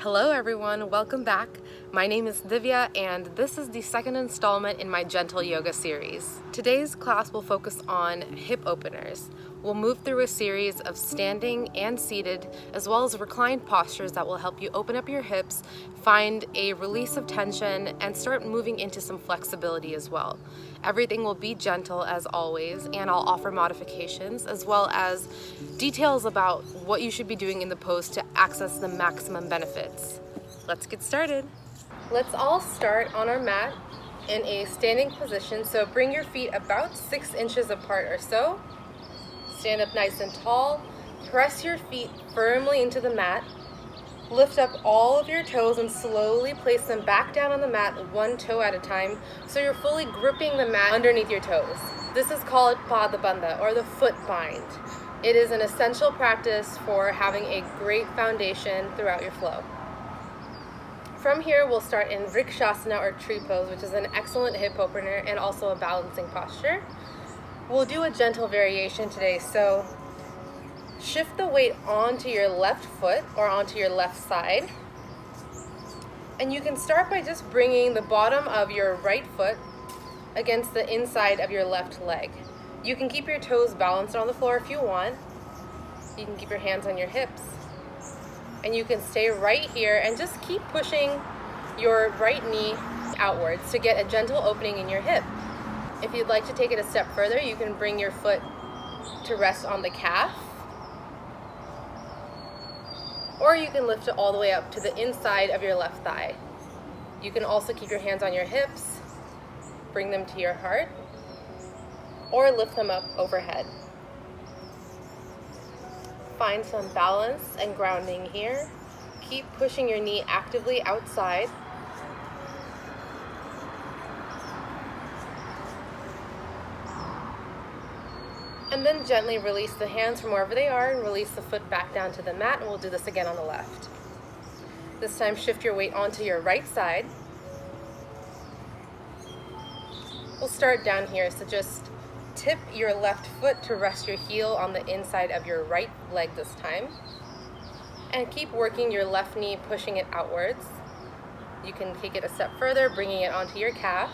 Hello everyone, welcome back. My name is Divya and this is the second installment in my gentle yoga series. Today's class will focus on hip openers. We'll move through a series of standing and seated as well as reclined postures that will help you open up your hips, find a release of tension, and start moving into some flexibility as well. Everything will be gentle as always, and I'll offer modifications as well as details about what you should be doing in the pose to access the maximum benefits. Let's get started. Let's all start on our mat in a standing position. So bring your feet about 6 inches apart or so. Stand up nice and tall. Press your feet firmly into the mat. Lift up all of your toes and slowly place them back down on the mat, one toe at a time, so you're fully gripping the mat underneath your toes. This is called padabandha, or the foot bind. It is an essential practice for having a great foundation throughout your flow. From here, we'll start in Rikshasana or tree pose, which is an excellent hip opener and also a balancing posture. We'll do a gentle variation today, so shift the weight onto your left foot or onto your left side. And you can start by just bringing the bottom of your right foot against the inside of your left leg. You can keep your toes balanced on the floor if you want. You can keep your hands on your hips. And you can stay right here and just keep pushing your right knee outwards to get a gentle opening in your hip. If you'd like to take it a step further, you can bring your foot to rest on the calf. Or you can lift it all the way up to the inside of your left thigh. You can also keep your hands on your hips, bring them to your heart, or lift them up overhead. Find some balance and grounding here. Keep pushing your knee actively outside. And then gently release the hands from wherever they are and release the foot back down to the mat, and we'll do this again on the left. This time shift your weight onto your right side. We'll start down here, so just tip your left foot to rest your heel on the inside of your right leg this time. And keep working your left knee, pushing it outwards. You can take it a step further, bringing it onto your calf.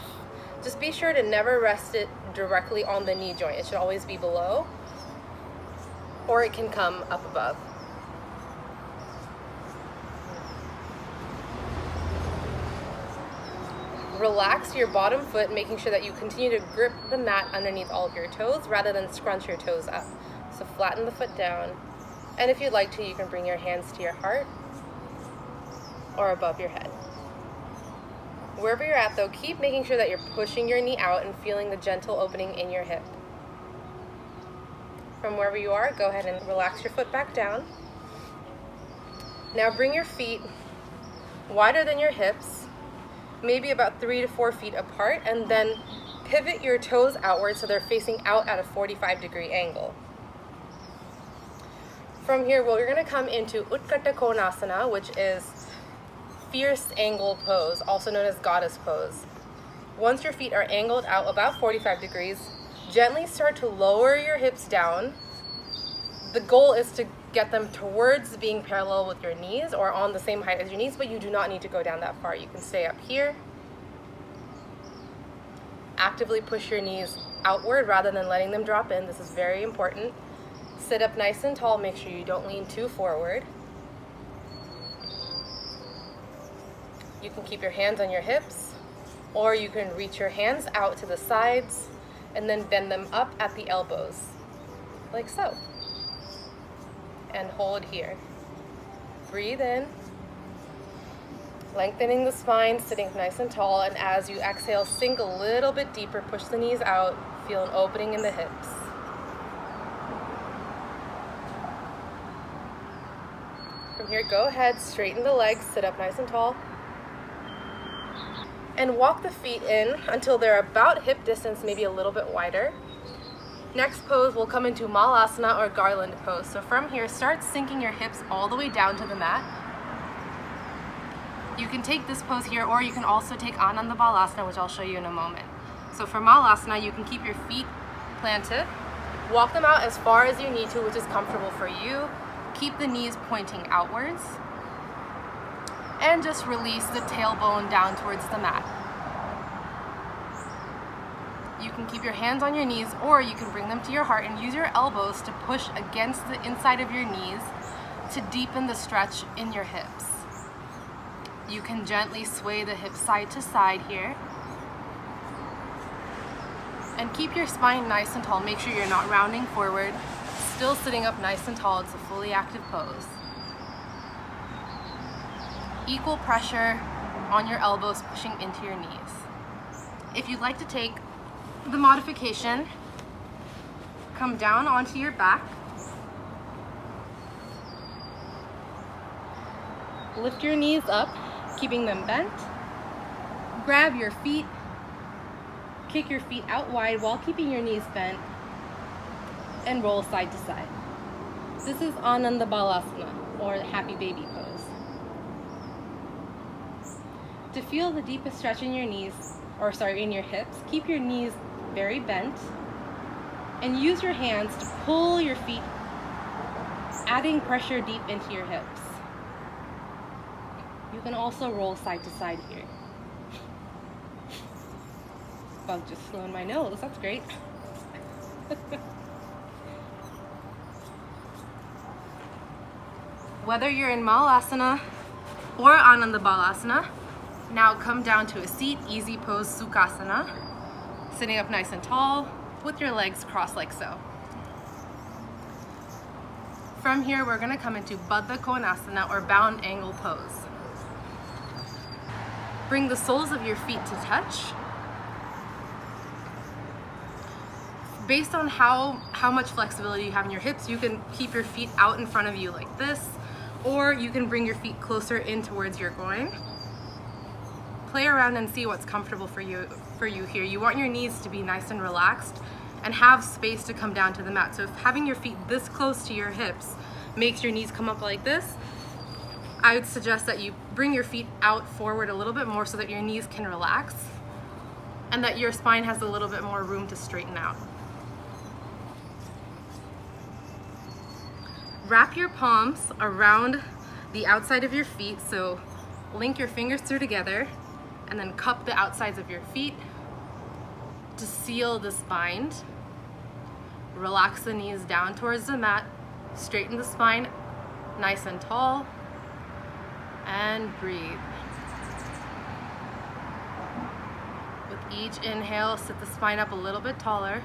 Just be sure to never rest it directly on the knee joint. It should always be below, or it can come up above. Relax your bottom foot, making sure that you continue to grip the mat underneath all of your toes rather than scrunch your toes up. So flatten the foot down, and if you'd like to, you can bring your hands to your heart or above your head. Wherever you're at though, keep making sure that you're pushing your knee out and feeling the gentle opening in your hip. From wherever you are, go ahead and relax your foot back down. Now bring your feet wider than your hips, maybe about 3 to 4 feet apart, and then pivot your toes outward so they're facing out at a 45-degree angle. From here, we're going to come into Utkatta Konasana, which is fierce angle pose, also known as goddess pose. Once your feet are angled out about 45 degrees, gently start to lower your hips down. The goal is to get them towards being parallel with your knees or on the same height as your knees, but you do not need to go down that far. You can stay up here. Actively push your knees outward rather than letting them drop in. This is very important. Sit up nice and tall. Make sure you don't lean too forward. You can keep your hands on your hips, or you can reach your hands out to the sides and then bend them up at the elbows, like so. And hold here. Breathe in, lengthening the spine, sitting nice and tall, and as you exhale, sink a little bit deeper, push the knees out, feel an opening in the hips. From here, go ahead, straighten the legs, sit up nice and tall, and walk the feet in until they're about hip distance, maybe a little bit wider. Next pose, we'll come into Malasana or Garland pose. So from here, start sinking your hips all the way down to the mat. You can take this pose here, or you can also take Ananda Balasana, which I'll show you in a moment. So for Malasana, you can keep your feet planted, walk them out as far as you need to, which is comfortable for you. Keep the knees pointing outwards. and just release the tailbone down towards the mat. You can keep your hands on your knees, or you can bring them to your heart and use your elbows to push against the inside of your knees to deepen the stretch in your hips. You can gently sway the hips side to side here. And keep your spine nice and tall. Make sure you're not rounding forward. Still sitting up nice and tall. It's a fully active pose. Equal pressure on your elbows pushing into your knees. If you'd like to take the modification, come down onto your back. Lift your knees up, keeping them bent. Grab your feet. Kick your feet out wide while keeping your knees bent, and roll side to side. This is Ananda Balasana, or the happy baby pose. To feel the deepest stretch in your knees, in your hips, keep your knees very bent and use your hands to pull your feet, adding pressure deep into your hips. You can also roll side to side here. Bug just flew in my nose, that's great. Whether you're in Malasana or Ananda Balasana, now come down to a seat, easy pose, Sukhasana. Sitting up nice and tall with your legs crossed like so. From here, we're gonna come into Baddha Konasana, or bound angle pose. Bring the soles of your feet to touch. Based on how much flexibility you have in your hips, you can keep your feet out in front of you like this, or you can bring your feet closer in towards your groin. Play around and see what's comfortable for you here. You want your knees to be nice and relaxed and have space to come down to the mat. So if having your feet this close to your hips makes your knees come up like this, I would suggest that you bring your feet out forward a little bit more so that your knees can relax and that your spine has a little bit more room to straighten out. Wrap your palms around the outside of your feet, so link your fingers through together and then cup the outsides of your feet to seal this bind. Relax the knees down towards the mat, straighten the spine nice and tall, and breathe. With each inhale, sit the spine up a little bit taller.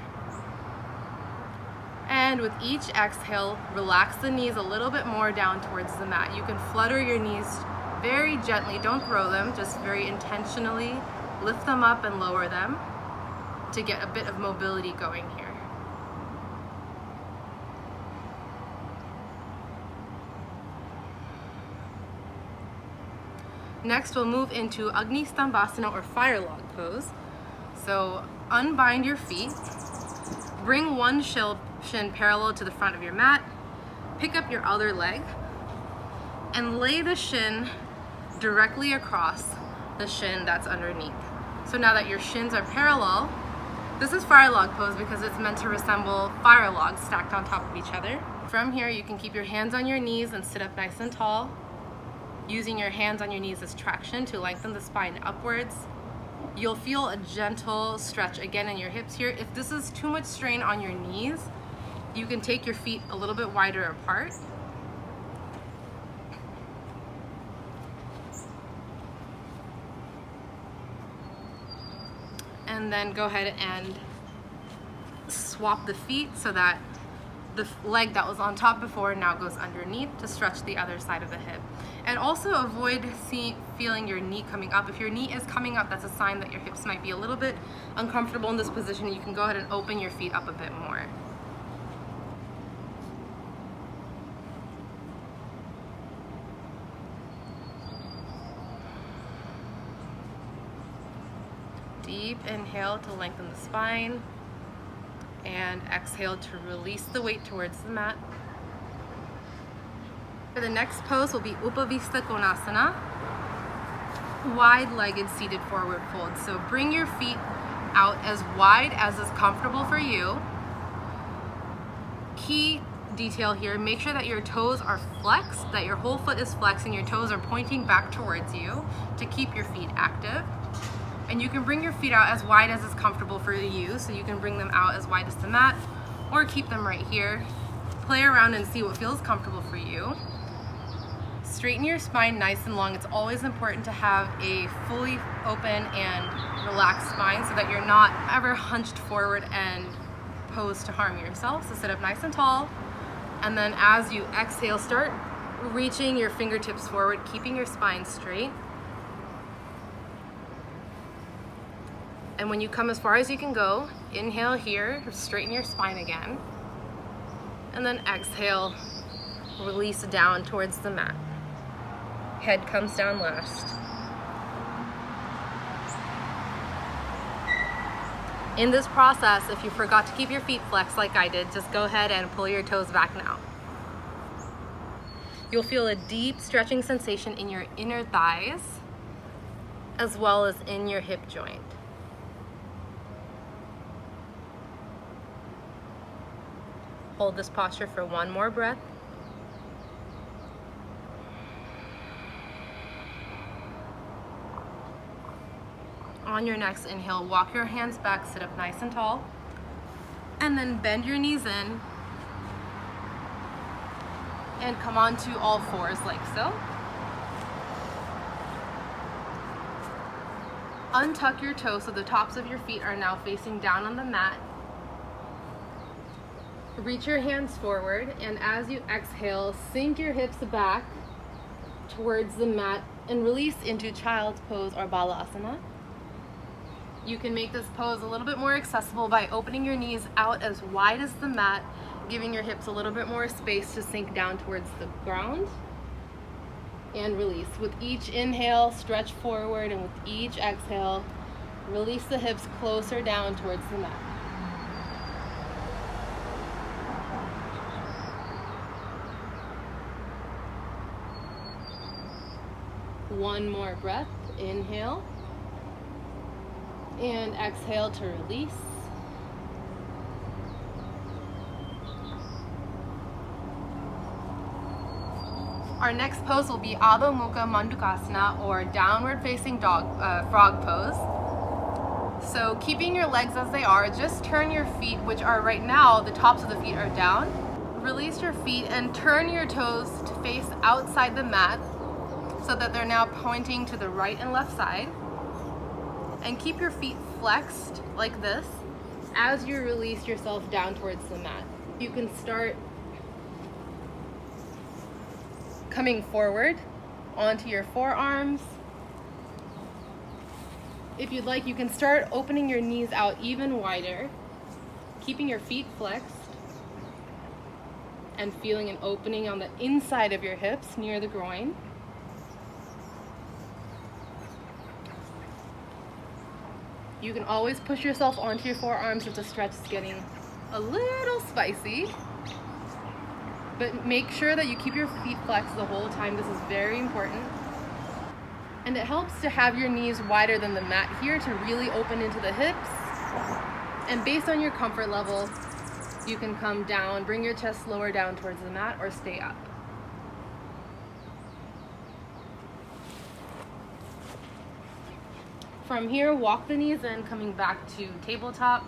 And with each exhale, relax the knees a little bit more down towards the mat. You can flutter your knees very gently, don't throw them, just very intentionally lift them up and lower them to get a bit of mobility going here. Next, we'll move into Agni Stambhasana, or Firelog Pose. So unbind your feet, bring one shin parallel to the front of your mat, pick up your other leg, and lay the shin directly across the shin that's underneath. So now that your shins are parallel, this is Firelog Pose because it's meant to resemble fire logs stacked on top of each other. From here, you can keep your hands on your knees and sit up nice and tall, using your hands on your knees as traction to lengthen the spine upwards. You'll feel a gentle stretch again in your hips here. If this is too much strain on your knees, you can take your feet a little bit wider apart. And then go ahead and swap the feet so that the leg that was on top before now goes underneath to stretch the other side of the hip. And also avoid feeling your knee coming up. If your knee is coming up, that's a sign that your hips might be a little bit uncomfortable in this position. You can go ahead and open your feet up a bit more. Deep inhale to lengthen the spine, and exhale to release the weight towards the mat. For the next pose will be Upavista Konasana, wide-legged seated forward fold. So bring your feet out as wide as is comfortable for you. Key detail here, make sure that your toes are flexed, that your whole foot is flexed and your toes are pointing back towards you to keep your feet active. And you can bring your feet out as wide as is comfortable for you, so you can bring them out as wide as the mat or keep them right here. Play around and see what feels comfortable for you. Straighten your spine nice and long. It's always important to have a fully open and relaxed spine so that you're not ever hunched forward and posed to harm yourself. So sit up nice and tall, and then as you exhale, start reaching your fingertips forward, keeping your spine straight. And when you come as far as you can go, inhale here, straighten your spine again, and then exhale, release down towards the mat. Head comes down last. In this process, if you forgot to keep your feet flexed like I did, just go ahead and pull your toes back now. You'll feel a deep stretching sensation in your inner thighs, as well as in your hip joint. Hold this posture for one more breath. On your next inhale, walk your hands back, sit up nice and tall, and then bend your knees in and come onto all fours like so. Untuck your toes so the tops of your feet are now facing down on the mat. Reach your hands forward, and as you exhale, sink your hips back towards the mat and release into child's pose or Balasana. You can make this pose a little bit more accessible by opening your knees out as wide as the mat, giving your hips a little bit more space to sink down towards the ground, and release. With each inhale, stretch forward, and with each exhale, release the hips closer down towards the mat. One more breath, inhale, and exhale to release. Our next pose will be Adho Mukha Mandukasana, or downward facing frog pose. So keeping your legs as they are, just turn your feet, which are right now, the tops of the feet are down. Release your feet and turn your toes to face outside the mat so that they're now pointing to the right and left side. And keep your feet flexed like this as you release yourself down towards the mat. You can start coming forward onto your forearms. If you'd like, you can start opening your knees out even wider, keeping your feet flexed and feeling an opening on the inside of your hips near the groin. You can always push yourself onto your forearms if the stretch is getting a little spicy. But make sure that you keep your feet flexed the whole time. This is very important. And it helps to have your knees wider than the mat here to really open into the hips. And based on your comfort level, you can come down, bring your chest lower down towards the mat, or stay up. From here, walk the knees in, coming back to tabletop.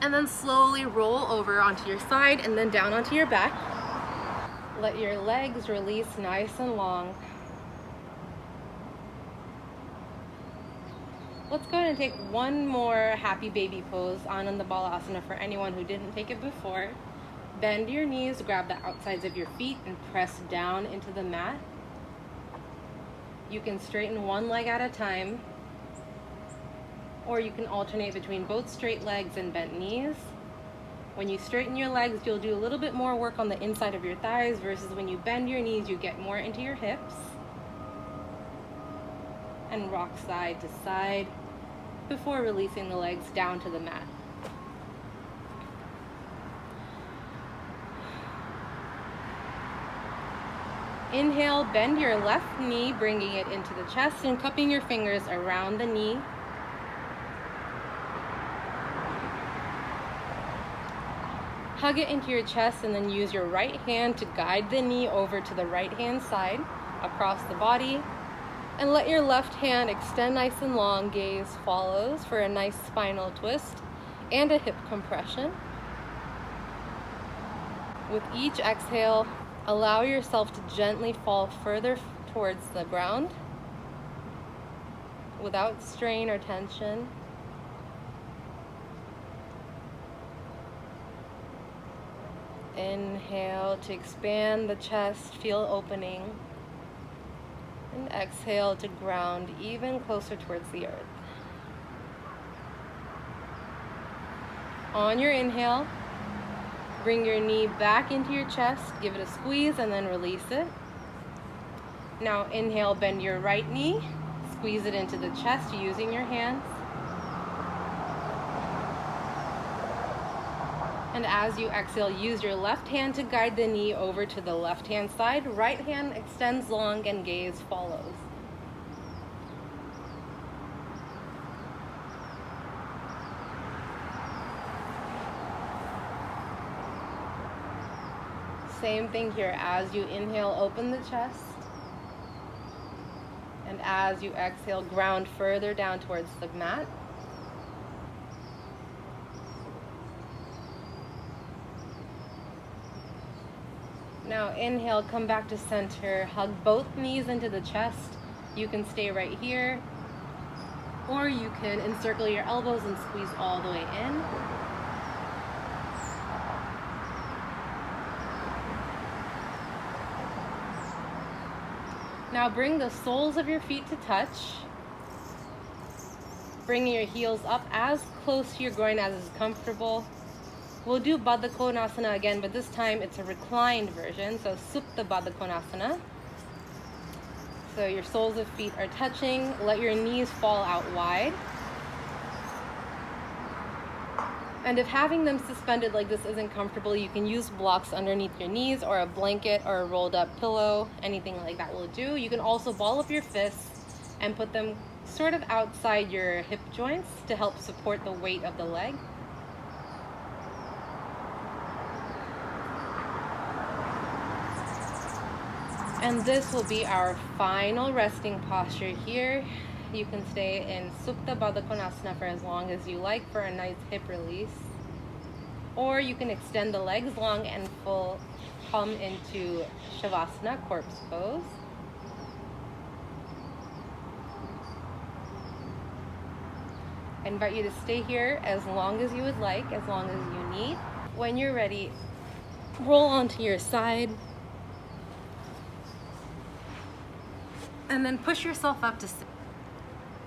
And then slowly roll over onto your side and then down onto your back. Let your legs release nice and long. Let's go ahead and take one more happy baby pose, Ananda Balasana, for anyone who didn't take it before. Bend your knees, grab the outsides of your feet, and press down into the mat. You can straighten one leg at a time, or you can alternate between both straight legs and bent knees. When you straighten your legs, you'll do a little bit more work on the inside of your thighs, versus when you bend your knees, you get more into your hips. And rock side to side before releasing the legs down to the mat. Inhale, bend your left knee, bringing it into the chest and cupping your fingers around the knee. hug it into your chest and then use your right hand to guide the knee over to the right hand side across the body. And let your left hand extend nice and long, gaze follows for a nice spinal twist and a hip compression. With each exhale, allow yourself to gently fall further towards the ground without strain or tension. Inhale to expand the chest, feel opening. And exhale to ground even closer towards the earth. On your inhale, bring your knee back into your chest, give it a squeeze and then release it. Now inhale, bend your right knee, squeeze it into the chest using your hands. And as you exhale, use your left hand to guide the knee over to the left hand side. Right hand extends long and gaze follows. Same thing here. As you inhale, open the chest. And as you exhale, ground further down towards the mat. Now inhale, come back to center, hug both knees into the chest. You can stay right here, or you can encircle your elbows and squeeze all the way in. Now bring the soles of your feet to touch. Bring your heels up as close to your groin as is comfortable. We'll do Baddha Konasana again, but this time it's a reclined version, so Supta Baddha Konasana. So your soles of feet are touching. Let your knees fall out wide. And if having them suspended like this isn't comfortable, you can use blocks underneath your knees or a blanket or a rolled up pillow. Anything like that will do. You can also ball up your fists and put them sort of outside your hip joints to help support the weight of the leg. And this will be our final resting posture here. You can stay in Supta Baddha Konasana for as long as you like for a nice hip release. Or you can extend the legs long and full, come into Shavasana, corpse pose. I invite you to stay here as long as you would like, as long as you need. When you're ready, roll onto your side. And then push yourself up to sit.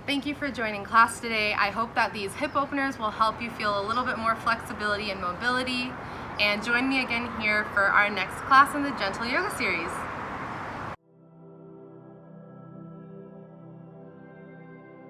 Thank you for joining class today. I hope that these hip openers will help you feel a little bit more flexibility and mobility. And join me again here for our next class in the Gentle Yoga series.